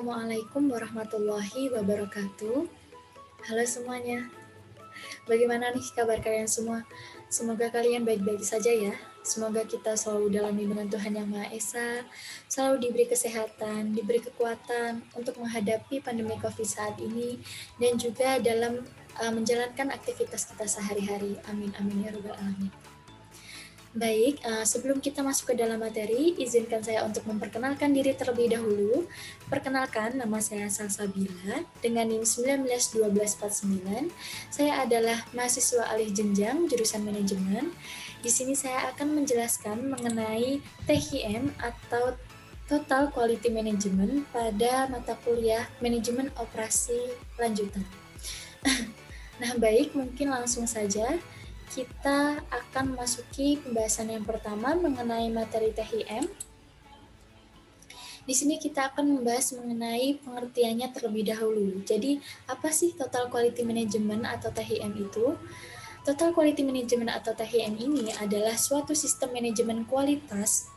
Assalamualaikum warahmatullahi wabarakatuh. Halo semuanya, bagaimana nih kabar kalian semua? Semoga kalian baik-baik saja ya. Semoga kita selalu dalam lindungan Tuhan Yang Maha Esa, selalu diberi kesehatan, diberi kekuatan untuk menghadapi pandemi COVID saat ini, dan juga dalam menjalankan aktivitas kita sehari-hari. Amin, amin ya rabbal alamin. Baik, sebelum kita masuk ke dalam materi, izinkan saya untuk memperkenalkan diri terlebih dahulu. Perkenalkan, nama saya Salsabila dengan NIM 191249. Saya adalah mahasiswa alih jenjang jurusan manajemen. Di sini saya akan menjelaskan mengenai THM atau Total Quality Management pada mata kuliah Manajemen Operasi Lanjutan. Nah, baik, mungkin langsung saja kita akan memasuki pembahasan yang pertama mengenai materi THM. Di sini kita akan membahas mengenai pengertiannya terlebih dahulu. Jadi, apa sih Total Quality Management atau THM itu? Total Quality Management atau THM ini adalah suatu sistem manajemen kualitas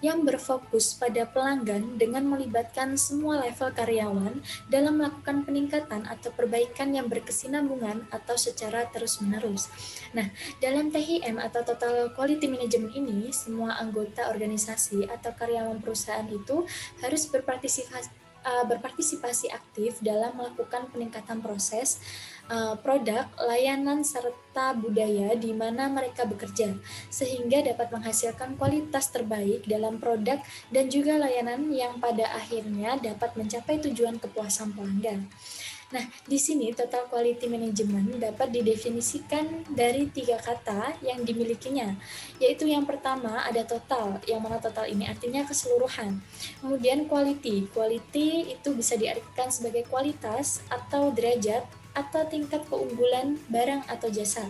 yang berfokus pada pelanggan dengan melibatkan semua level karyawan dalam melakukan peningkatan atau perbaikan yang berkesinambungan atau secara terus-menerus. Nah, dalam THM atau Total Quality Management ini, semua anggota organisasi atau karyawan perusahaan itu harus berpartisipasi aktif dalam melakukan peningkatan proses, produk, layanan, serta budaya di mana mereka bekerja, sehingga dapat menghasilkan kualitas terbaik dalam produk dan juga layanan yang pada akhirnya dapat mencapai tujuan kepuasan pelanggan. Nah, di sini Total Quality Management dapat didefinisikan dari 3 kata yang dimilikinya, yaitu yang pertama ada total, yang mana total ini artinya keseluruhan. Kemudian quality itu bisa diartikan sebagai kualitas atau derajat atau tingkat keunggulan barang atau jasa.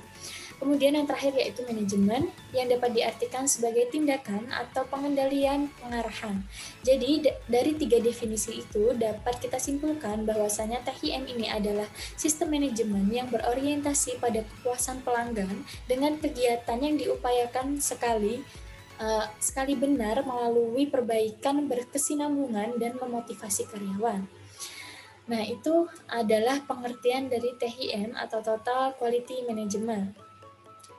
Kemudian yang terakhir yaitu manajemen yang dapat diartikan sebagai tindakan atau pengendalian pengarahan. Jadi dari 3 definisi itu dapat kita simpulkan bahwasanya THM ini adalah sistem manajemen yang berorientasi pada kepuasan pelanggan dengan kegiatan yang diupayakan sekali benar melalui perbaikan berkesinambungan dan memotivasi karyawan. Nah, itu adalah pengertian dari THM atau Total Quality Management.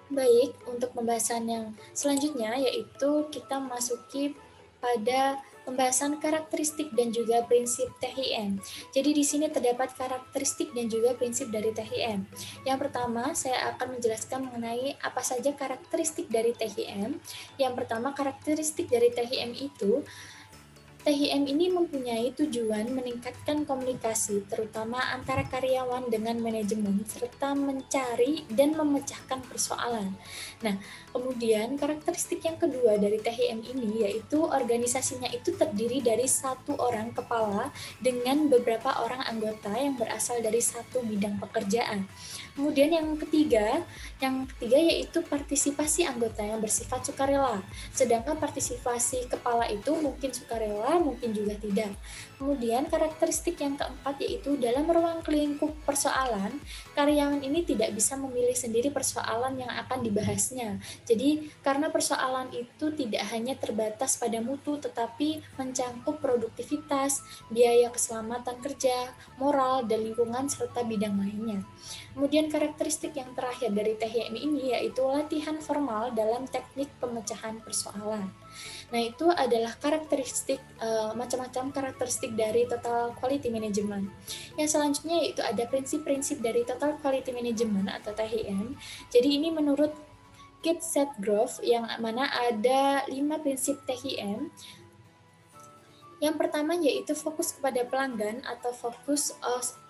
Baik, untuk pembahasan yang selanjutnya yaitu kita masuki pada pembahasan karakteristik dan juga prinsip THM. Jadi di sini terdapat karakteristik dan juga prinsip dari THM. Yang pertama, saya akan menjelaskan mengenai apa saja karakteristik dari THM. Yang pertama, karakteristik dari THM itu THM ini mempunyai tujuan meningkatkan komunikasi, terutama antara karyawan dengan manajemen, serta mencari dan memecahkan persoalan. Nah, kemudian karakteristik yang kedua dari THM ini yaitu organisasinya itu terdiri dari 1 orang kepala dengan beberapa orang anggota yang berasal dari 1 bidang pekerjaan. Kemudian yang ketiga yaitu partisipasi anggota yang bersifat sukarela. Sedangkan partisipasi kepala itu mungkin sukarela, mungkin juga tidak. Kemudian karakteristik yang keempat yaitu dalam ruang lingkup persoalan, karyawan ini tidak bisa memilih sendiri persoalan yang akan dibahasnya. Jadi karena persoalan itu tidak hanya terbatas pada mutu tetapi mencangkup produktivitas, biaya keselamatan kerja, moral, dan lingkungan serta bidang lainnya. Kemudian karakteristik yang terakhir dari THM ini yaitu latihan formal dalam teknik pemecahan persoalan. Nah, itu adalah karakteristik macam-macam karakteristik dari Total Quality Management. Yang selanjutnya yaitu ada prinsip-prinsip dari Total Quality Management atau THM. Jadi ini menurut Kit-Setgrove yang mana ada 5 prinsip THM. Yang pertama yaitu fokus kepada pelanggan atau fokus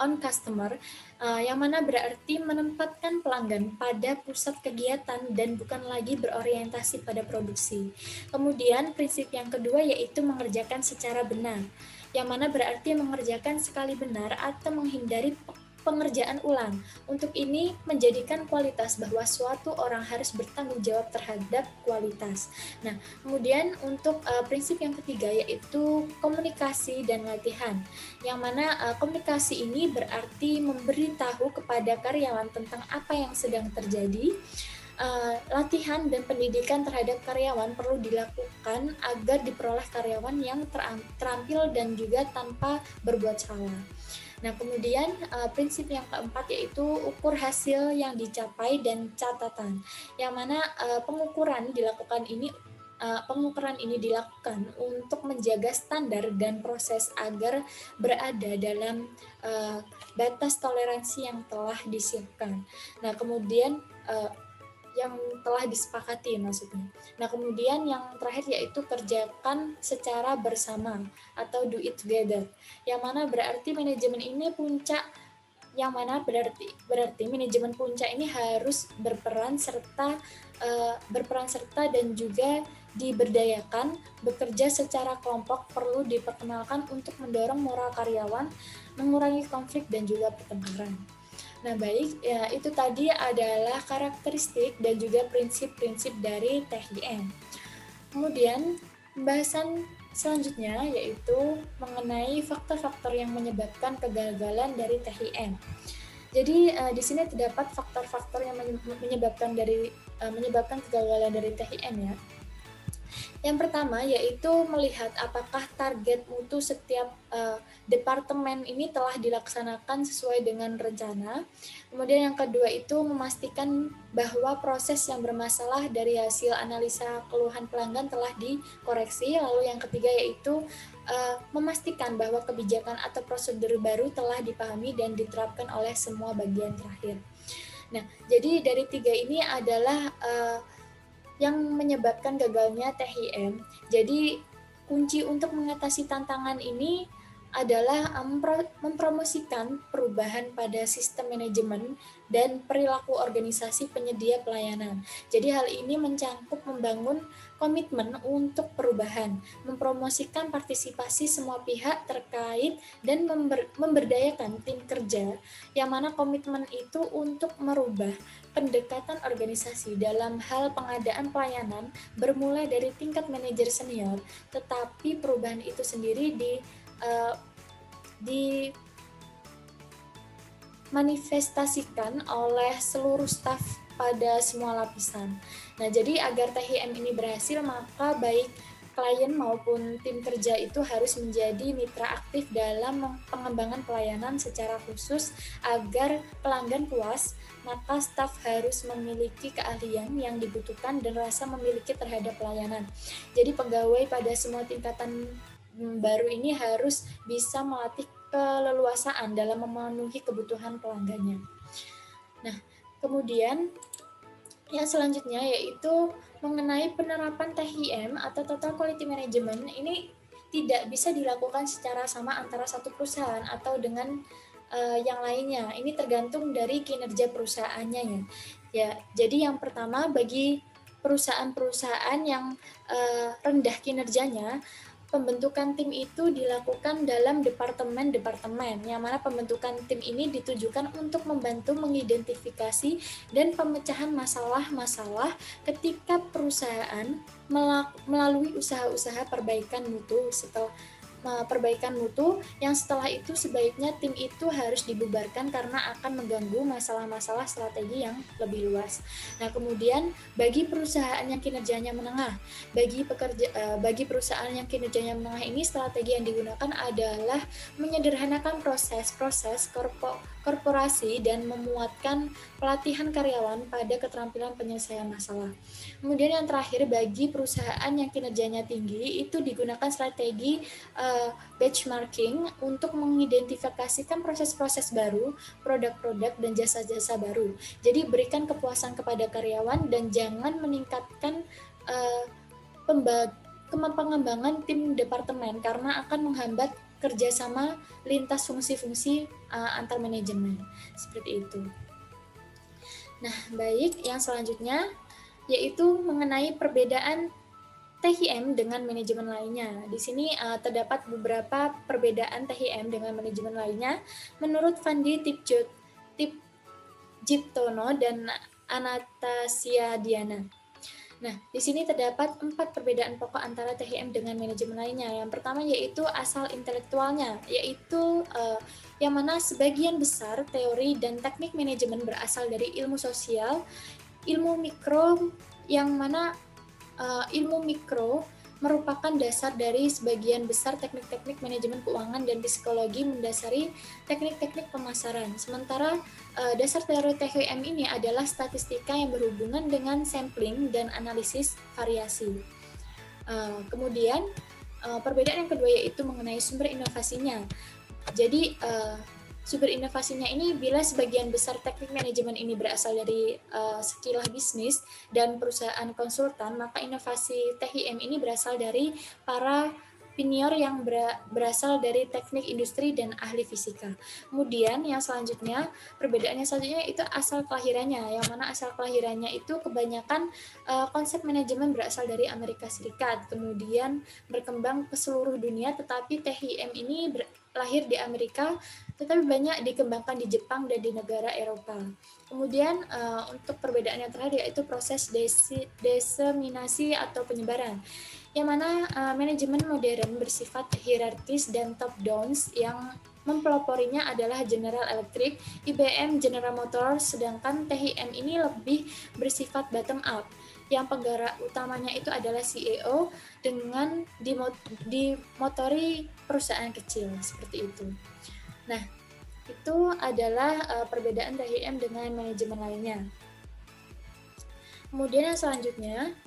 on customer, yang mana berarti menempatkan pelanggan pada pusat kegiatan dan bukan lagi berorientasi pada produksi. Kemudian prinsip yang kedua yaitu mengerjakan secara benar, yang mana berarti mengerjakan sekali benar atau menghindari pengerjaan ulang. Untuk ini menjadikan kualitas bahwa suatu orang harus bertanggung jawab terhadap kualitas. Nah, kemudian untuk prinsip yang ketiga yaitu komunikasi dan latihan. Yang mana komunikasi ini berarti memberitahu kepada karyawan tentang apa yang sedang terjadi. latihan dan pendidikan terhadap karyawan perlu dilakukan agar diperoleh karyawan yang terampil dan juga tanpa berbuat salah. Nah, kemudian prinsip yang keempat yaitu ukur hasil yang dicapai dan catatan, yang mana pengukuran ini dilakukan untuk menjaga standar dan proses agar berada dalam batas toleransi yang telah disiapkan. Nah, kemudian yang telah disepakati maksudnya. Nah, kemudian yang terakhir yaitu kerjakan secara bersama atau do it together. Yang mana berarti manajemen ini puncak yang mana berarti manajemen puncak ini harus berperan serta dan juga diberdayakan bekerja secara kelompok, perlu diperkenalkan untuk mendorong moral karyawan, mengurangi konflik dan juga pertengkaran. Nah, baik, ya itu tadi adalah karakteristik dan juga prinsip-prinsip dari THIM. Kemudian, pembahasan selanjutnya yaitu mengenai faktor-faktor yang menyebabkan kegagalan dari THIM. Jadi di sini terdapat faktor-faktor yang menyebabkan kegagalan dari THIM ya. Yang pertama yaitu melihat apakah target mutu setiap departemen ini telah dilaksanakan sesuai dengan rencana. Kemudian yang kedua itu memastikan bahwa proses yang bermasalah dari hasil analisa keluhan pelanggan telah dikoreksi. Lalu yang ketiga yaitu memastikan bahwa kebijakan atau prosedur baru telah dipahami dan diterapkan oleh semua bagian terakhir. Nah, jadi dari tiga ini adalah yang menyebabkan gagalnya THIM. Jadi kunci untuk mengatasi tantangan ini adalah mempromosikan perubahan pada sistem manajemen dan perilaku organisasi penyedia pelayanan. Jadi hal ini mencangkup membangun komitmen untuk perubahan, mempromosikan partisipasi semua pihak terkait dan memberdayakan tim kerja, yang mana komitmen itu untuk merubah pendekatan organisasi dalam hal pengadaan pelayanan bermula dari tingkat manajer senior, tetapi perubahan itu sendiri dimanifestasikan oleh seluruh staf pada semua lapisan. Nah, jadi agar THIM ini berhasil, maka baik klien maupun tim kerja itu harus menjadi mitra aktif dalam pengembangan pelayanan secara khusus agar pelanggan puas, maka staf harus memiliki keahlian yang dibutuhkan dan rasa memiliki terhadap pelayanan. Jadi pegawai pada semua tingkatan baru ini harus bisa melatih keleluasaan dalam memenuhi kebutuhan pelanggannya. Nah, kemudian yang selanjutnya yaitu mengenai penerapan THIM atau Total Quality Management. Ini tidak bisa dilakukan secara sama antara satu perusahaan atau dengan yang lainnya. Ini tergantung dari kinerja perusahaannya ya. Ya, jadi yang pertama bagi perusahaan-perusahaan yang rendah kinerjanya, pembentukan tim itu dilakukan dalam departemen-departemen, yang mana pembentukan tim ini ditujukan untuk membantu mengidentifikasi dan pemecahan masalah-masalah ketika perusahaan melalui usaha-usaha perbaikan mutu yang setelah itu sebaiknya tim itu harus dibubarkan karena akan mengganggu masalah-masalah strategi yang lebih luas. Nah, kemudian bagi perusahaan yang kinerjanya menengah, bagi perusahaan yang kinerjanya menengah ini strategi yang digunakan adalah menyederhanakan proses-proses korporasi dan memuatkan pelatihan karyawan pada keterampilan penyelesaian masalah. Kemudian yang terakhir, bagi perusahaan yang kinerjanya tinggi itu digunakan strategi benchmarking untuk mengidentifikasikan proses-proses baru, produk-produk dan jasa-jasa baru. Jadi berikan kepuasan kepada karyawan dan jangan meningkatkan pengembangan tim departemen karena akan menghambat kerjasama lintas fungsi-fungsi antar manajemen. Seperti itu. Nah, baik, yang selanjutnya yaitu mengenai perbedaan THIM dengan manajemen lainnya. Di sini terdapat beberapa perbedaan THIM dengan manajemen lainnya menurut Fandi Tipjiptono dan Anastasia Diana. Nah, di sini terdapat 4 perbedaan pokok antara THIM dengan manajemen lainnya. Yang pertama yaitu asal intelektualnya, yaitu yang mana sebagian besar teori dan teknik manajemen berasal dari ilmu sosial ilmu mikro, yang mana ilmu mikro merupakan dasar dari sebagian besar teknik-teknik manajemen keuangan dan psikologi mendasari teknik-teknik pemasaran. Sementara dasar teori THM ini adalah statistika yang berhubungan dengan sampling dan analisis variasi. Kemudian perbedaan yang kedua yaitu mengenai sumber inovasinya. Jadi sumber inovasinya ini bila sebagian besar teknik manajemen ini berasal dari sekilah bisnis dan perusahaan konsultan, maka inovasi THM ini berasal dari para senior yang berasal dari teknik industri dan ahli fisika. Kemudian yang selanjutnya, perbedaannya selanjutnya itu asal kelahirannya, yang mana asal kelahirannya itu kebanyakan konsep manajemen berasal dari Amerika Serikat, kemudian berkembang ke seluruh dunia, tetapi THM ini lahir di Amerika, tetapi banyak dikembangkan di Jepang dan di negara Eropa. Kemudian untuk perbedaan yang terakhir yaitu proses diseminasi atau penyebaran, yang mana manajemen modern bersifat hierarkis dan top-down, yang mempeloporinya adalah General Electric, IBM, General Motors, sedangkan THM ini lebih bersifat bottom-up, yang penggerak utamanya itu adalah CEO dengan dimotori perusahaan kecil, seperti itu. Nah, itu adalah perbedaan THM dengan manajemen lainnya. Kemudian yang selanjutnya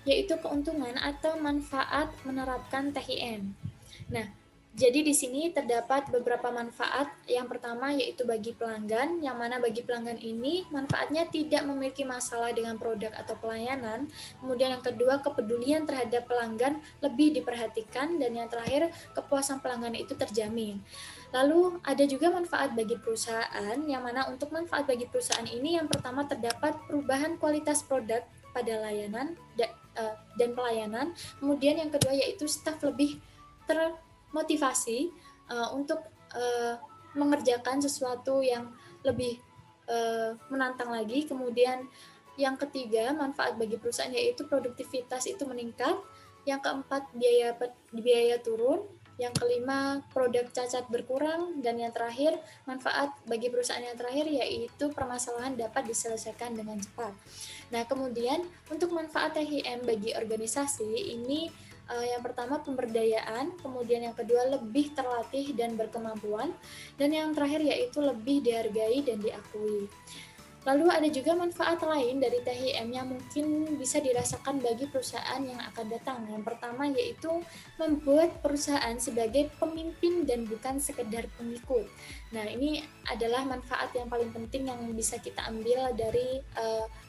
yaitu keuntungan atau manfaat menerapkan THM. Nah, jadi di sini terdapat beberapa manfaat. Yang pertama yaitu bagi pelanggan, yang mana bagi pelanggan ini manfaatnya tidak memiliki masalah dengan produk atau pelayanan. Kemudian yang kedua, kepedulian terhadap pelanggan lebih diperhatikan, dan yang terakhir, kepuasan pelanggan itu terjamin. Lalu ada juga manfaat bagi perusahaan, yang mana untuk manfaat bagi perusahaan ini yang pertama terdapat perubahan kualitas produk pada layanan dan pelayanan. Kemudian yang kedua yaitu staf lebih termotivasi untuk mengerjakan sesuatu yang lebih menantang lagi. Kemudian yang ketiga, manfaat bagi perusahaan yaitu produktivitas itu meningkat. Yang keempat, biaya turun. Yang kelima, produk cacat berkurang. Dan yang terakhir, manfaat bagi perusahaan yang terakhir yaitu permasalahan dapat diselesaikan dengan cepat. Nah, kemudian untuk manfaat THM bagi organisasi ini yang pertama pemberdayaan, kemudian yang kedua lebih terlatih dan berkemampuan, dan yang terakhir yaitu lebih dihargai dan diakui. Lalu ada juga manfaat lain dari THM yang mungkin bisa dirasakan bagi perusahaan yang akan datang. Yang pertama yaitu membuat perusahaan sebagai pemimpin dan bukan sekedar pengikut. Nah, ini adalah manfaat yang paling penting yang bisa kita ambil dari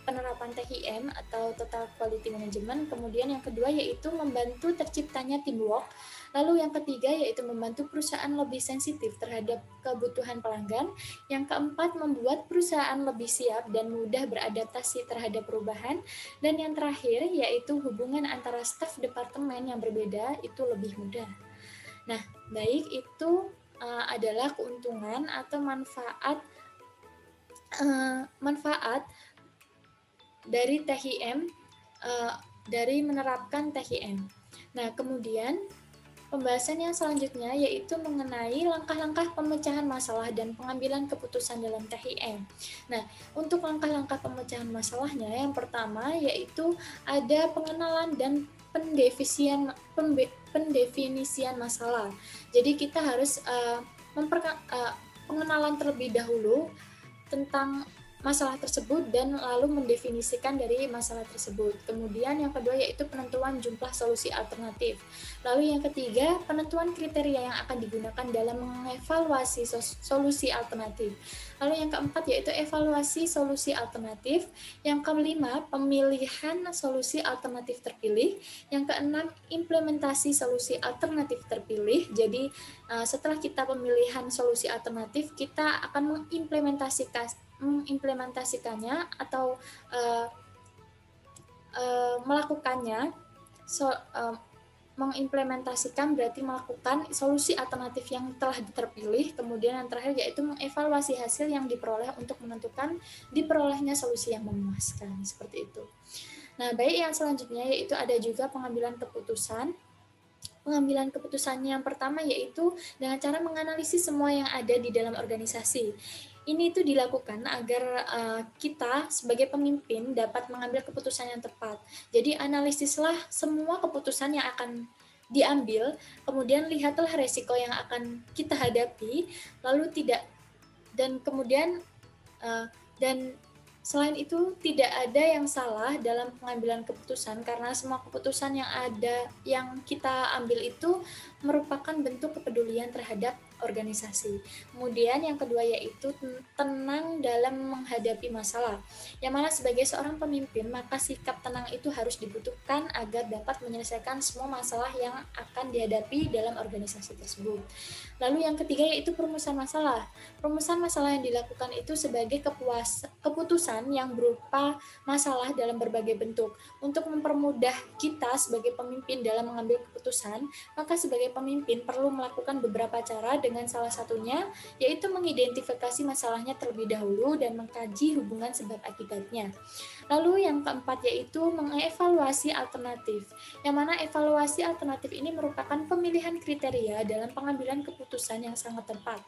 penerapan THM atau Total Quality Management. Kemudian yang kedua yaitu membantu terciptanya teamwork. Lalu yang ketiga yaitu membantu perusahaan lebih sensitif terhadap kebutuhan pelanggan. Yang keempat, membuat perusahaan lebih siap dan mudah beradaptasi terhadap perubahan. Dan yang terakhir yaitu hubungan antara staf departemen yang berbeda itu lebih mudah. Nah, baik, itu adalah keuntungan atau manfaat dari THM, dari menerapkan THM. Nah, kemudian pembahasan yang selanjutnya yaitu mengenai langkah-langkah pemecahan masalah dan pengambilan keputusan dalam THM. Nah, untuk langkah-langkah pemecahan masalahnya yang pertama yaitu ada pengenalan dan pendefinisian masalah. Jadi kita harus pengenalan terlebih dahulu tentang masalah tersebut dan lalu mendefinisikan dari masalah tersebut. Kemudian yang kedua yaitu penentuan jumlah solusi alternatif. Lalu yang ketiga, penentuan kriteria yang akan digunakan dalam mengevaluasi solusi alternatif. Lalu yang keempat yaitu evaluasi solusi alternatif. Yang kelima, pemilihan solusi alternatif terpilih. Yang keenam, implementasi solusi alternatif terpilih. Jadi setelah kita pemilihan solusi alternatif, kita akan mengimplementasikannya atau melakukannya. Mengimplementasikan berarti melakukan solusi alternatif yang telah terpilih. Kemudian yang terakhir yaitu mengevaluasi hasil yang diperoleh untuk menentukan diperolehnya solusi yang memuaskan, seperti itu. Nah, baik, yang selanjutnya yaitu ada juga pengambilan keputusan. Pengambilan keputusannya yang pertama yaitu dengan cara menganalisis semua yang ada di dalam organisasi. Ini itu dilakukan agar kita sebagai pemimpin dapat mengambil keputusan yang tepat. Jadi analisislah semua keputusan yang akan diambil, kemudian lihatlah resiko yang akan kita hadapi, lalu tidak dan kemudian dan selain itu tidak ada yang salah dalam pengambilan keputusan karena semua keputusan yang kita ambil itu merupakan bentuk kepedulian terhadap organisasi. Kemudian yang kedua yaitu tenang dalam menghadapi masalah. Yang mana sebagai seorang pemimpin maka sikap tenang itu harus dibutuhkan agar dapat menyelesaikan semua masalah yang akan dihadapi dalam organisasi tersebut. Lalu yang ketiga yaitu perumusan masalah. Perumusan masalah yang dilakukan itu sebagai keputusan yang berupa masalah dalam berbagai bentuk. Untuk mempermudah kita sebagai pemimpin dalam mengambil keputusan, maka sebagai pemimpin perlu melakukan beberapa cara dengan salah satunya yaitu mengidentifikasi masalahnya terlebih dahulu dan mengkaji hubungan sebab akibatnya. Lalu yang keempat yaitu mengevaluasi alternatif, yang mana evaluasi alternatif ini merupakan pemilihan kriteria dalam pengambilan keputusan yang sangat tepat.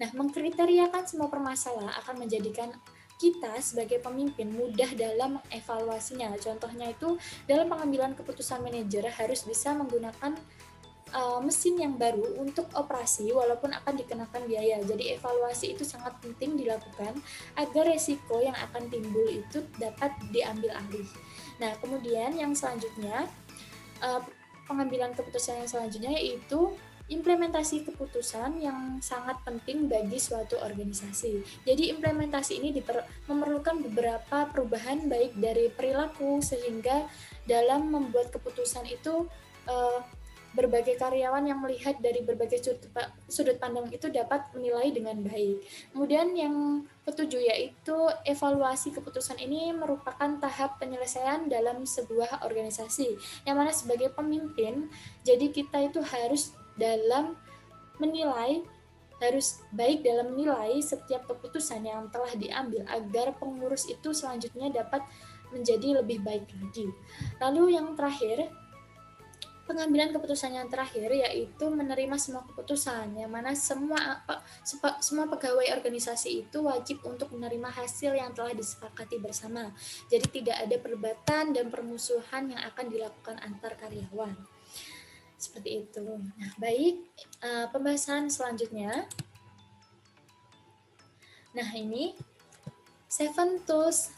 Nah, mengkriteriakan semua permasalahan akan menjadikan kita sebagai pemimpin mudah dalam evaluasinya. Contohnya itu dalam pengambilan keputusan manajer harus bisa menggunakan mesin yang baru untuk operasi walaupun akan dikenakan biaya. Jadi evaluasi itu sangat penting dilakukan agar resiko yang akan timbul itu dapat diambil alih. Nah, kemudian yang selanjutnya pengambilan keputusan yang selanjutnya yaitu implementasi keputusan yang sangat penting bagi suatu organisasi. Jadi implementasi ini memerlukan beberapa perubahan baik dari perilaku sehingga dalam membuat keputusan itu berbagai karyawan yang melihat dari berbagai sudut pandang itu dapat menilai dengan baik. Kemudian yang ketujuh yaitu evaluasi keputusan ini merupakan tahap penyelesaian dalam sebuah organisasi. Yang mana sebagai pemimpin, jadi kita itu harus baik dalam menilai setiap keputusan yang telah diambil agar pengurus itu selanjutnya dapat menjadi lebih baik lagi. Lalu yang terakhir, pengambilan keputusan yang terakhir yaitu menerima semua keputusan, yang mana semua pegawai organisasi itu wajib untuk menerima hasil yang telah disepakati bersama. Jadi tidak ada perdebatan dan permusuhan yang akan dilakukan antar karyawan. Seperti itu. Nah, baik, pembahasan selanjutnya. Nah, ini 7 tools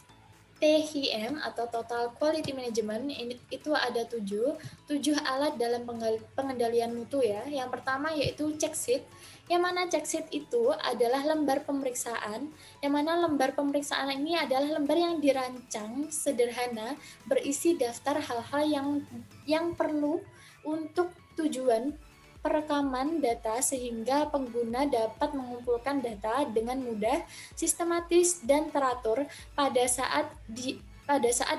TQM atau Total Quality Management itu ada 7 alat dalam pengendalian mutu ya. Yang pertama yaitu check sheet, yang mana check sheet itu adalah lembar pemeriksaan, yang mana lembar pemeriksaan ini adalah lembar yang dirancang sederhana berisi daftar hal-hal yang perlu untuk tujuan perekaman data sehingga pengguna dapat mengumpulkan data dengan mudah, sistematis, dan teratur pada saat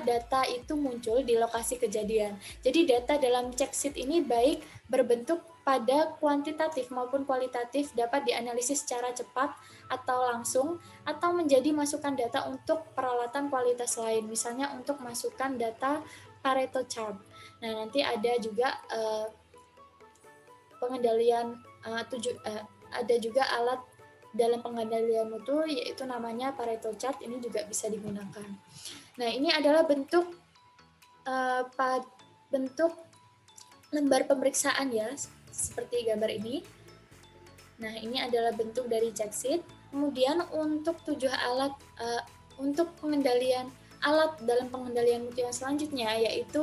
data itu muncul di lokasi kejadian. Jadi data dalam check sheet ini baik berbentuk pada kuantitatif maupun kualitatif dapat dianalisis secara cepat atau langsung atau menjadi masukan data untuk peralatan kualitas lain, misalnya untuk masukan data Pareto chart. Nah, nanti ada juga pengendalian ada juga alat dalam pengendalian mutu yaitu namanya Pareto chart, ini juga bisa digunakan. Nah, ini adalah bentuk lembar pemeriksaan ya, seperti gambar ini. Nah, ini adalah bentuk dari check sheet. Kemudian untuk 7 alat untuk alat dalam pengendalian mutu yang selanjutnya yaitu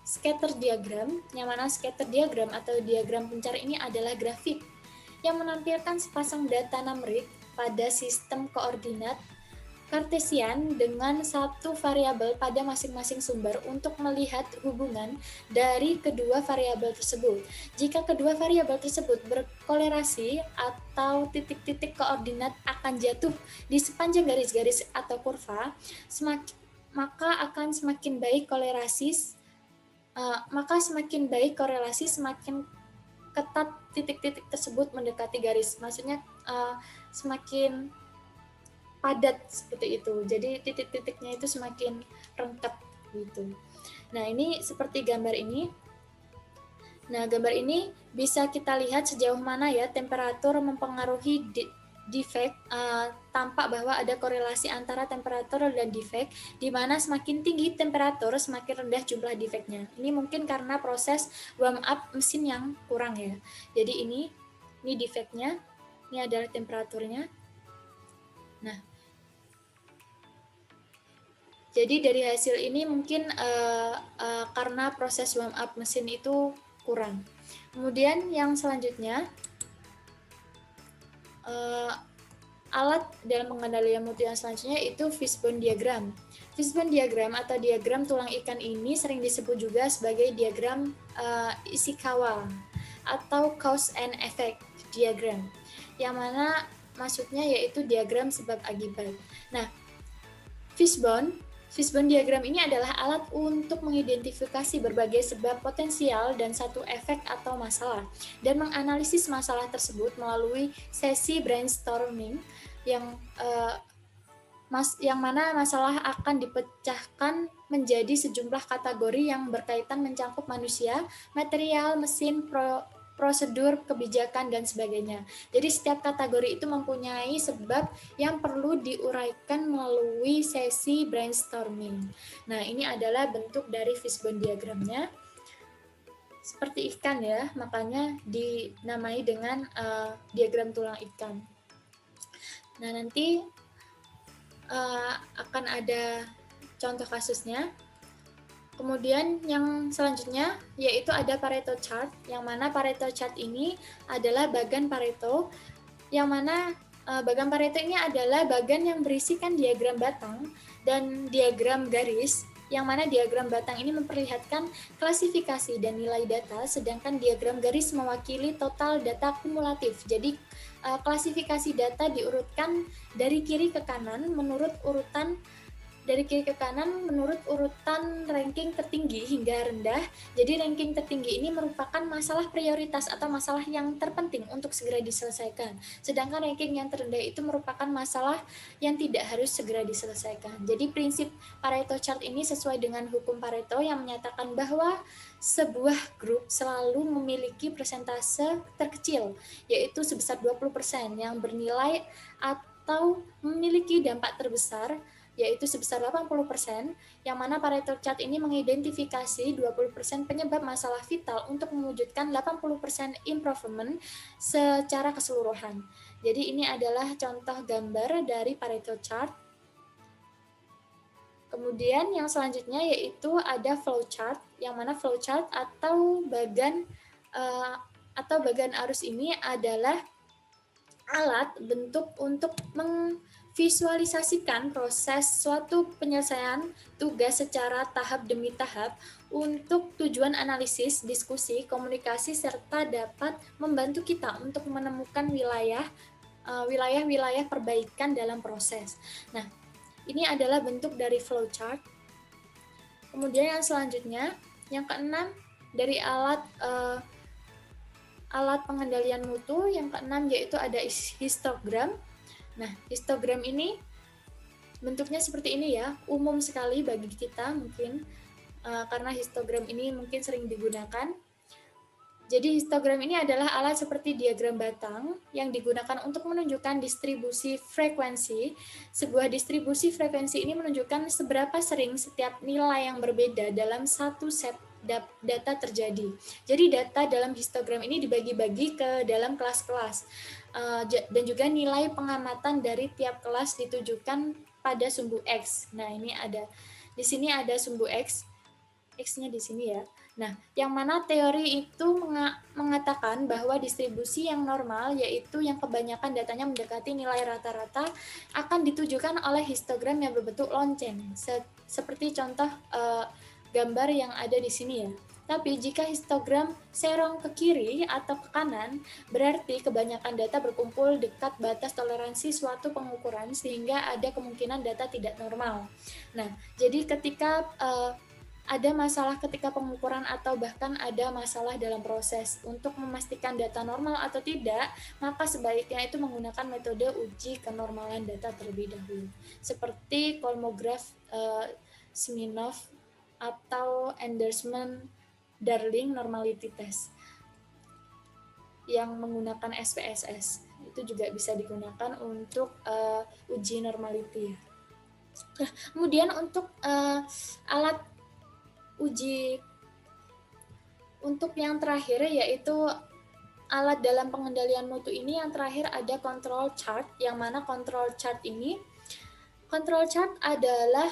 scatter diagram, yang mana scatter diagram atau diagram pencar ini adalah grafik yang menampilkan sepasang data numerik pada sistem koordinat Kartesian dengan satu variabel pada masing-masing sumber untuk melihat hubungan dari kedua variabel tersebut. Jika kedua variabel tersebut berkolerasi atau titik-titik koordinat akan jatuh di sepanjang garis-garis atau kurva, maka semakin baik korelasi semakin ketat titik-titik tersebut mendekati garis. Maksudnya semakin padat seperti itu. Jadi titik-titiknya itu semakin rengket gitu. Nah, ini seperti gambar ini. Nah, gambar ini bisa kita lihat sejauh mana ya temperatur mempengaruhi defect, tampak bahwa ada korelasi antara temperatur dan defect, di mana semakin tinggi temperatur, semakin rendah jumlah defectnya. Ini mungkin karena proses warm up mesin yang kurang ya. Jadi ini defectnya, ini adalah temperaturnya. Nah, jadi dari hasil ini mungkin karena proses warm up mesin itu kurang. Kemudian yang selanjutnya, alat dalam pengendalian mutu yang selanjutnya itu fishbone diagram. Fishbone diagram atau diagram tulang ikan ini sering disebut juga sebagai diagram Ishikawa atau cause and effect diagram, yang mana maksudnya yaitu diagram sebab akibat. Nah, fishbone diagram ini adalah alat untuk mengidentifikasi berbagai sebab potensial dan satu efek atau masalah, dan menganalisis masalah tersebut melalui sesi brainstorming yang mana masalah akan dipecahkan menjadi sejumlah kategori yang berkaitan mencakup manusia, material, mesin, prosedur, kebijakan, dan sebagainya. Jadi setiap kategori itu mempunyai sebab yang perlu diuraikan melalui sesi brainstorming. Nah, ini adalah bentuk dari fishbone diagramnya. Seperti ikan ya, makanya dinamai dengan diagram tulang ikan. Nah, nanti akan ada contoh kasusnya. Kemudian yang selanjutnya yaitu ada Pareto chart, yang mana Pareto chart ini adalah bagan Pareto, yang mana bagan Pareto ini adalah bagan yang berisikan diagram batang dan diagram garis, yang mana diagram batang ini memperlihatkan klasifikasi dan nilai data, sedangkan diagram garis mewakili total data kumulatif. Jadi klasifikasi data diurutkan dari kiri ke kanan menurut urutan ranking tertinggi hingga rendah. Jadi ranking tertinggi ini merupakan masalah prioritas atau masalah yang terpenting untuk segera diselesaikan. Sedangkan ranking yang terendah itu merupakan masalah yang tidak harus segera diselesaikan. Jadi prinsip Pareto chart ini sesuai dengan hukum Pareto yang menyatakan bahwa sebuah grup selalu memiliki persentase terkecil, yaitu sebesar 20% yang bernilai atau memiliki dampak terbesar, yaitu sebesar 80%, yang mana Pareto chart ini mengidentifikasi 20% penyebab masalah vital untuk mewujudkan 80% improvement secara keseluruhan. Jadi ini adalah contoh gambar dari Pareto chart. Kemudian yang selanjutnya yaitu ada flow chart, yang mana flow chart atau bagan arus ini adalah alat bentuk untuk visualisasikan proses suatu penyelesaian tugas secara tahap demi tahap untuk tujuan analisis, diskusi, komunikasi, serta dapat membantu kita untuk menemukan wilayah-wilayah perbaikan dalam proses. Nah, ini adalah bentuk dari flowchart. Kemudian yang selanjutnya, yang keenam dari alat pengendalian mutu, yang keenam yaitu ada histogram. Nah, histogram ini bentuknya seperti ini ya, umum sekali bagi kita mungkin, karena histogram ini mungkin sering digunakan. Jadi histogram ini adalah alat seperti diagram batang yang digunakan untuk menunjukkan distribusi frekuensi. Sebuah distribusi frekuensi ini menunjukkan seberapa sering setiap nilai yang berbeda dalam satu set data terjadi. Jadi data dalam histogram ini dibagi-bagi ke dalam kelas-kelas, dan juga nilai pengamatan dari tiap kelas ditujukan pada sumbu X. Nah, ini ada di sini ada sumbu X, X-nya di sini ya. Nah, yang mana teori itu mengatakan bahwa distribusi yang normal, yaitu yang kebanyakan datanya mendekati nilai rata-rata, akan ditujukan oleh histogram yang berbentuk lonceng, seperti contoh gambar yang ada di sini ya. Tapi jika histogram serong ke kiri atau ke kanan, berarti kebanyakan data berkumpul dekat batas toleransi suatu pengukuran, sehingga ada kemungkinan data tidak normal. Nah, jadi ketika ada masalah ketika pengukuran atau bahkan ada masalah dalam proses untuk memastikan data normal atau tidak, maka sebaiknya itu menggunakan metode uji kenormalan data terlebih dahulu, seperti Kolmogorov, Smirnov, atau Anderson-Darling Normality Test yang menggunakan SPSS. itu juga bisa digunakan untuk uji normality ya. Nah, kemudian untuk alat uji untuk yang terakhir yaitu alat dalam pengendalian mutu ini, yang terakhir ada control chart, yang mana control chart adalah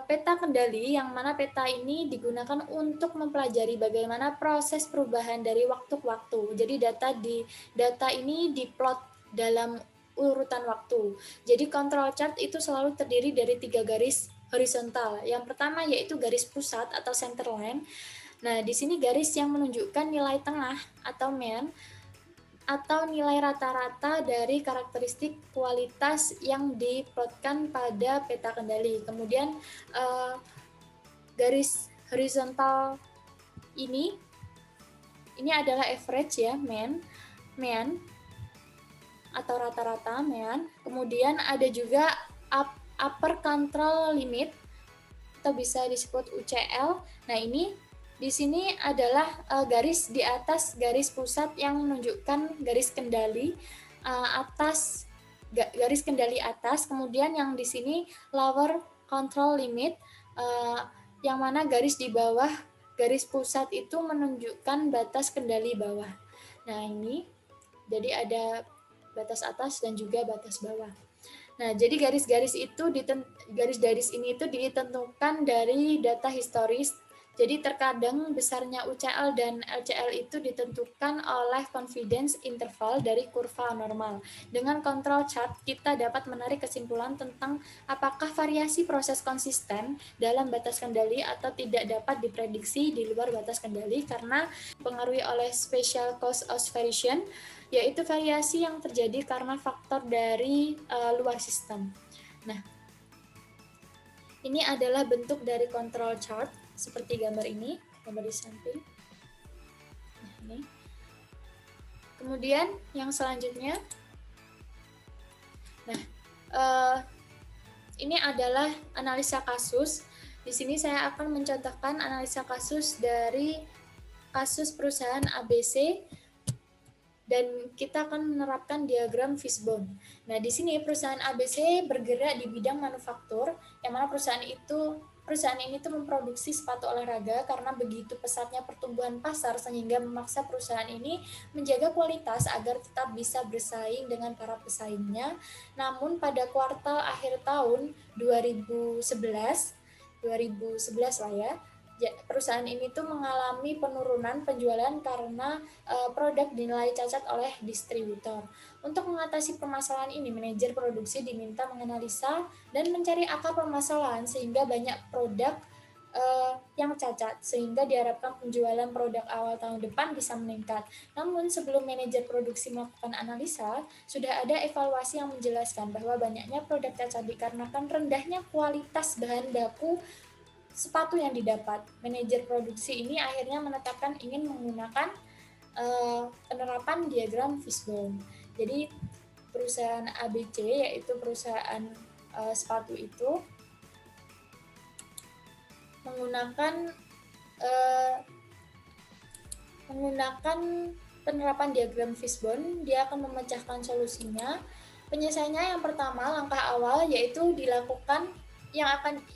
peta kendali, yang mana peta ini digunakan untuk mempelajari bagaimana proses perubahan dari waktu ke waktu. Jadi data ini diplot dalam urutan waktu. Jadi control chart itu selalu terdiri dari 3 garis horizontal. Yang pertama yaitu garis pusat atau center line. Nah, di sini garis yang menunjukkan nilai tengah atau mean atau nilai rata-rata dari karakteristik kualitas yang diplotkan pada peta kendali. Kemudian garis horizontal ini adalah average ya, mean atau rata-rata mean. Kemudian ada juga upper control limit atau bisa disebut UCL. Nah, ini di sini adalah garis di atas garis pusat yang menunjukkan garis kendali garis kendali atas. Kemudian yang di sini lower control limit, yang mana garis di bawah garis pusat itu menunjukkan batas kendali bawah. Nah, ini jadi ada batas atas dan juga batas bawah. Nah, jadi garis-garis ini itu ditentukan dari data historis. Jadi terkadang besarnya UCL dan LCL itu ditentukan oleh confidence interval dari kurva normal. Dengan control chart, kita dapat menarik kesimpulan tentang apakah variasi proses konsisten dalam batas kendali atau tidak dapat diprediksi di luar batas kendali karena dipengaruhi oleh special cause of variation, yaitu variasi yang terjadi karena faktor dari luar sistem. Nah, ini adalah bentuk dari control chart seperti gambar ini, gambar di samping. Nah, ini. Kemudian yang selanjutnya, nah, ini adalah analisa kasus. Di sini saya akan mencontohkan analisa kasus dari kasus perusahaan ABC. Dan kita akan menerapkan diagram fishbone. Nah, di sini perusahaan ABC bergerak di bidang manufaktur, yang mana perusahaan ini tuh memproduksi sepatu olahraga karena begitu pesatnya pertumbuhan pasar sehingga memaksa perusahaan ini menjaga kualitas agar tetap bisa bersaing dengan para pesaingnya. Namun pada kuartal akhir tahun 2011 lah ya, perusahaan ini tuh mengalami penurunan penjualan karena produk dinilai cacat oleh distributor. Untuk mengatasi permasalahan ini, manajer produksi diminta menganalisa dan mencari akar permasalahan sehingga banyak produk yang cacat, sehingga diharapkan penjualan produk awal tahun depan bisa meningkat. Namun sebelum manajer produksi melakukan analisa, sudah ada evaluasi yang menjelaskan bahwa banyaknya produk cacat dikarenakan rendahnya kualitas bahan baku sepatu yang didapat. Manajer produksi ini akhirnya menetapkan ingin menggunakan penerapan diagram fishbone. Jadi perusahaan ABC, yaitu perusahaan sepatu itu, menggunakan penerapan diagram fishbone. Dia akan memecahkan solusinya. Penyelesaiannya yang pertama, langkah awal yaitu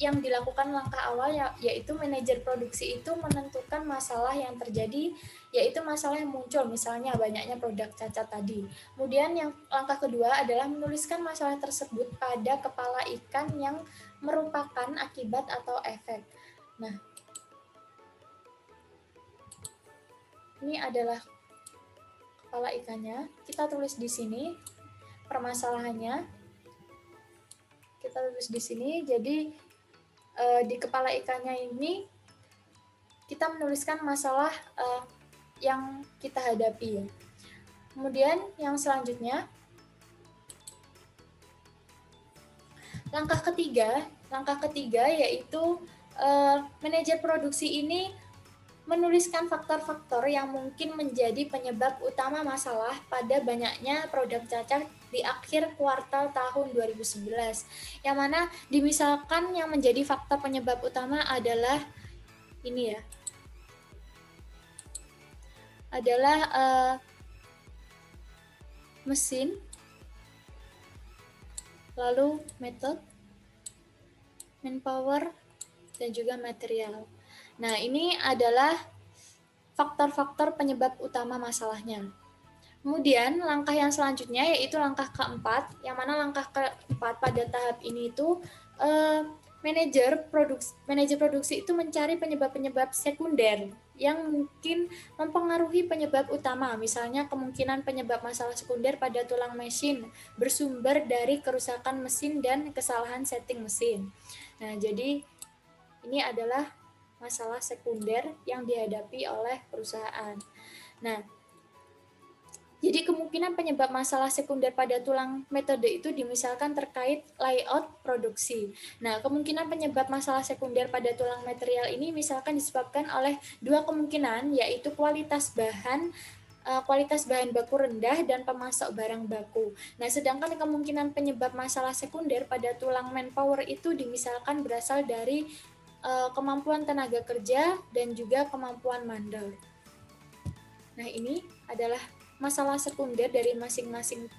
yang dilakukan langkah awal yaitu manajer produksi itu menentukan masalah yang terjadi, yaitu masalah yang muncul, misalnya banyaknya produk cacat tadi. Kemudian yang langkah kedua adalah menuliskan masalah tersebut pada kepala ikan yang merupakan akibat atau efek. Nah, ini adalah kepala ikannya. Kita tulis di sini permasalahannya. Kita tulis di sini. Jadi di kepala ikannya ini kita menuliskan masalah yang kita hadapi ya. Kemudian yang selanjutnya, langkah ketiga yaitu manajer produksi ini menuliskan faktor-faktor yang mungkin menjadi penyebab utama masalah pada banyaknya produk cacat di akhir kuartal tahun 2011. Yang mana dimisalkan yang menjadi faktor penyebab utama adalah ini ya. Adalah mesin, lalu method, manpower, dan juga material. Nah, ini adalah faktor-faktor penyebab utama masalahnya. Kemudian langkah yang selanjutnya yaitu langkah keempat, yang mana langkah keempat pada tahap ini itu manajer produksi itu mencari penyebab-penyebab sekunder yang mungkin mempengaruhi penyebab utama. Misalnya kemungkinan penyebab masalah sekunder pada tulang mesin bersumber dari kerusakan mesin dan kesalahan setting mesin. Nah, jadi ini adalah masalah sekunder yang dihadapi oleh perusahaan. Nah, jadi kemungkinan penyebab masalah sekunder pada tulang metode itu dimisalkan terkait layout produksi. Nah, kemungkinan penyebab masalah sekunder pada tulang material ini misalkan disebabkan oleh dua kemungkinan, yaitu kualitas bahan baku rendah dan pemasok barang baku. Nah, sedangkan kemungkinan penyebab masalah sekunder pada tulang manpower itu dimisalkan berasal dari kemampuan tenaga kerja dan juga kemampuan mandor. Nah, ini adalah masalah sekunder dari masing-masing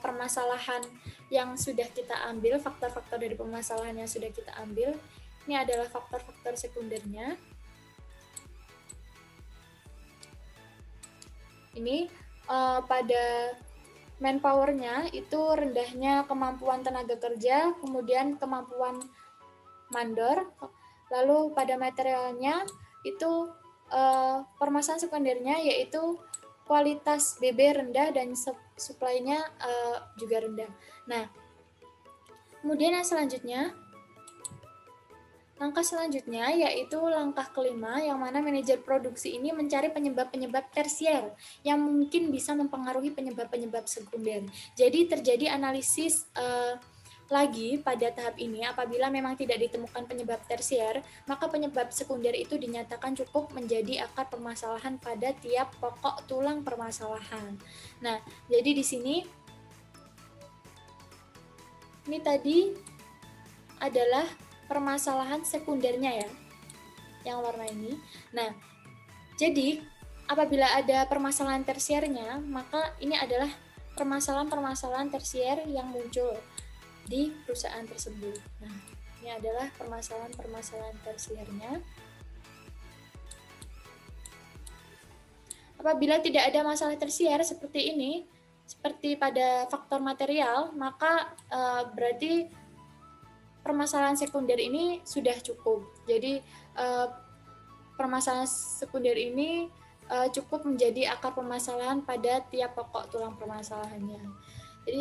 permasalahan yang sudah kita ambil, faktor-faktor dari permasalahan yang sudah kita ambil. Ini adalah faktor-faktor sekundernya. Ini pada manpower-nya itu rendahnya kemampuan tenaga kerja, kemudian kemampuan mandor, lalu pada materialnya itu permasalahan sekundernya yaitu kualitas BB rendah dan supply-nya juga rendah. Nah, kemudian yang selanjutnya, langkah selanjutnya yaitu langkah kelima, yang mana manajer produksi ini mencari penyebab-penyebab tersier yang mungkin bisa mempengaruhi penyebab-penyebab sekunder. Jadi terjadi analisis lagi pada tahap ini, apabila memang tidak ditemukan penyebab tersier, maka penyebab sekunder itu dinyatakan cukup menjadi akar permasalahan pada tiap pokok tulang permasalahan. Nah, jadi di sini ini tadi adalah permasalahan sekundernya ya, yang warna ini. Nah, jadi apabila ada permasalahan tersiernya, maka ini adalah permasalahan-permasalahan tersier yang muncul di perusahaan tersebut. Nah, ini adalah permasalahan-permasalahan tersiernya. Apabila tidak ada masalah tersier seperti ini, seperti pada faktor material, maka berarti permasalahan sekunder ini sudah cukup. Jadi permasalahan sekunder ini cukup menjadi akar permasalahan pada tiap pokok tulang permasalahannya. Jadi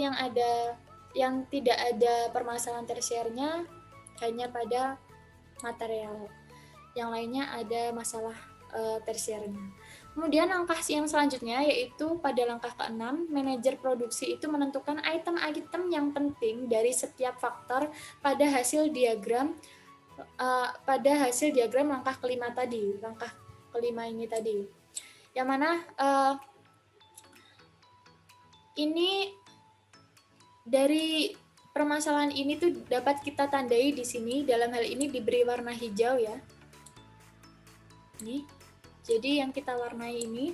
yang tidak ada permasalahan tersiernya hanya pada material. Yang lainnya ada masalah tersiernya. Kemudian langkah yang selanjutnya yaitu pada langkah ke-6, manajer produksi itu menentukan item-item yang penting dari setiap faktor pada hasil diagram langkah kelima tadi, langkah kelima ini tadi. Yang mana ini dari permasalahan ini tuh dapat kita tandai di sini, dalam hal ini diberi warna hijau ya. Nih, jadi yang kita warnai ini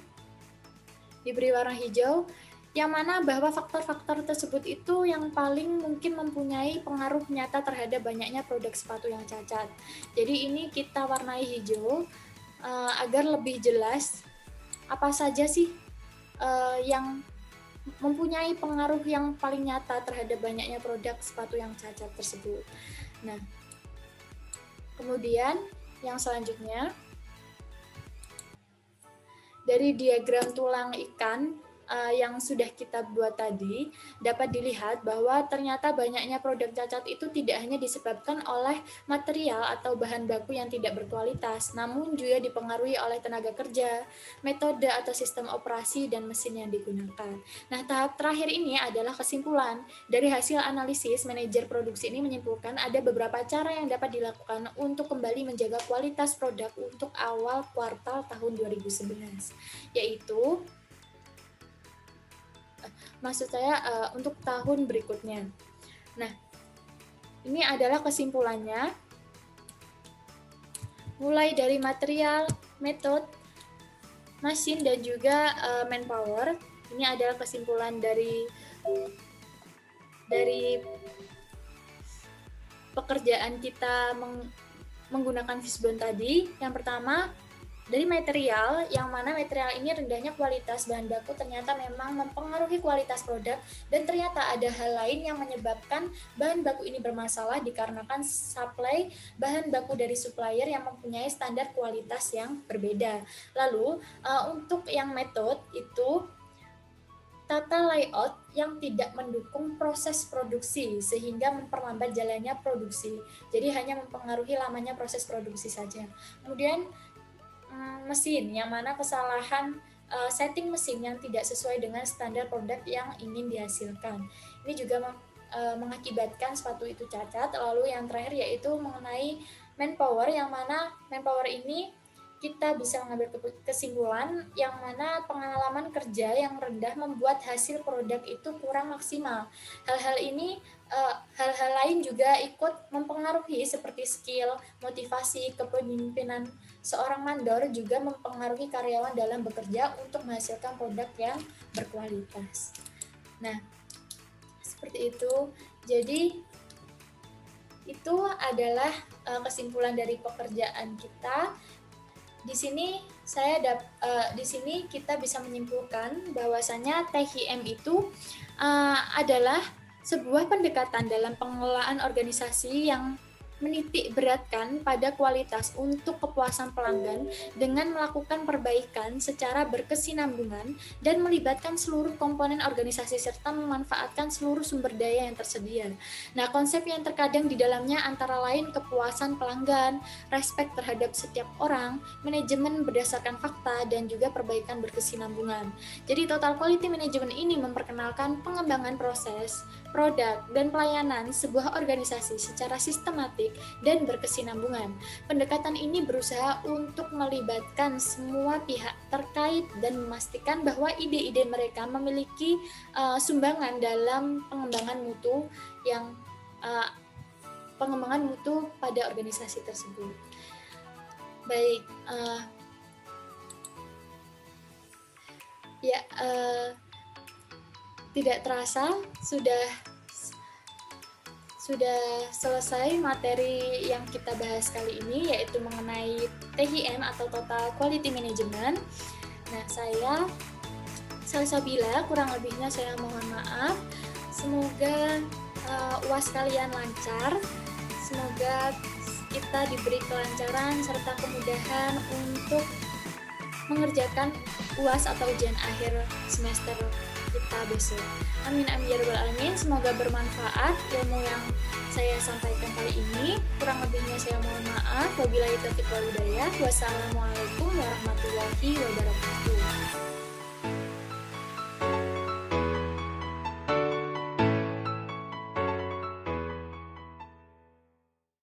diberi warna hijau, yang mana bahwa faktor-faktor tersebut itu yang paling mungkin mempunyai pengaruh nyata terhadap banyaknya produk sepatu yang cacat. Jadi ini kita warnai hijau agar lebih jelas apa saja sih yang mempunyai pengaruh yang paling nyata terhadap banyaknya produk sepatu yang cacat tersebut. Nah, kemudian yang selanjutnya, dari diagram tulang ikan yang sudah kita buat tadi, dapat dilihat bahwa ternyata banyaknya produk cacat itu tidak hanya disebabkan oleh material atau bahan baku yang tidak berkualitas, namun juga dipengaruhi oleh tenaga kerja, metode atau sistem operasi, dan mesin yang digunakan. Nah, tahap terakhir ini adalah kesimpulan. Dari hasil analisis, manajer produksi ini menyimpulkan ada beberapa cara yang dapat dilakukan untuk kembali menjaga kualitas produk untuk awal kuartal tahun 2011, yaitu untuk tahun berikutnya. Nah, ini adalah kesimpulannya. Mulai dari material, metode, mesin, dan juga manpower. Ini adalah kesimpulan dari pekerjaan kita menggunakan fishbone tadi. Yang pertama, dari material, yang mana material ini rendahnya kualitas bahan baku ternyata memang mempengaruhi kualitas produk, dan ternyata ada hal lain yang menyebabkan bahan baku ini bermasalah dikarenakan supply bahan baku dari supplier yang mempunyai standar kualitas yang berbeda. Lalu untuk yang metode itu tata layout yang tidak mendukung proses produksi sehingga memperlambat jalannya produksi. Jadi hanya mempengaruhi lamanya proses produksi saja. Kemudian mesin, yang mana kesalahan setting mesin yang tidak sesuai dengan standar produk yang ingin dihasilkan. Ini juga mengakibatkan sepatu itu cacat. Lalu yang terakhir yaitu mengenai manpower, yang mana manpower ini kita bisa mengambil kesimpulan yang mana pengalaman kerja yang rendah membuat hasil produk itu kurang maksimal. Hal-hal lain juga ikut mempengaruhi seperti skill, motivasi, kepemimpinan seorang mandor juga mempengaruhi karyawan dalam bekerja untuk menghasilkan produk yang berkualitas. Nah, seperti itu. Jadi itu adalah kesimpulan dari pekerjaan kita. Di sini kita bisa menyimpulkan bahwasanya THM itu adalah sebuah pendekatan dalam pengelolaan organisasi yang menitik beratkan pada kualitas untuk kepuasan pelanggan dengan melakukan perbaikan secara berkesinambungan dan melibatkan seluruh komponen organisasi serta memanfaatkan seluruh sumber daya yang tersedia. Nah, konsep yang terkadang di dalamnya antara lain kepuasan pelanggan, respek terhadap setiap orang, manajemen berdasarkan fakta, dan juga perbaikan berkesinambungan. Jadi total quality management ini memperkenalkan pengembangan proses, produk, dan pelayanan sebuah organisasi secara sistematik dan berkesinambungan. Pendekatan ini berusaha untuk melibatkan semua pihak terkait dan memastikan bahwa ide-ide mereka memiliki sumbangan dalam pengembangan mutu pada organisasi tersebut. Baik, tidak terasa sudah selesai materi yang kita bahas kali ini, yaitu mengenai THM atau Total Quality Management. Nah, saya Salsabila, kurang lebihnya saya mohon maaf. Semoga UAS kalian lancar, semoga kita diberi kelancaran serta kemudahan untuk mengerjakan UAS atau ujian akhir semester kita besok. Amin amin ya rabbal alamin. Semoga bermanfaat ilmu yang saya sampaikan kali ini. Kurang lebihnya saya mohon maaf. Wabillahi taufiq wal hidayah. Wassalamualaikum warahmatullahi wabarakatuh.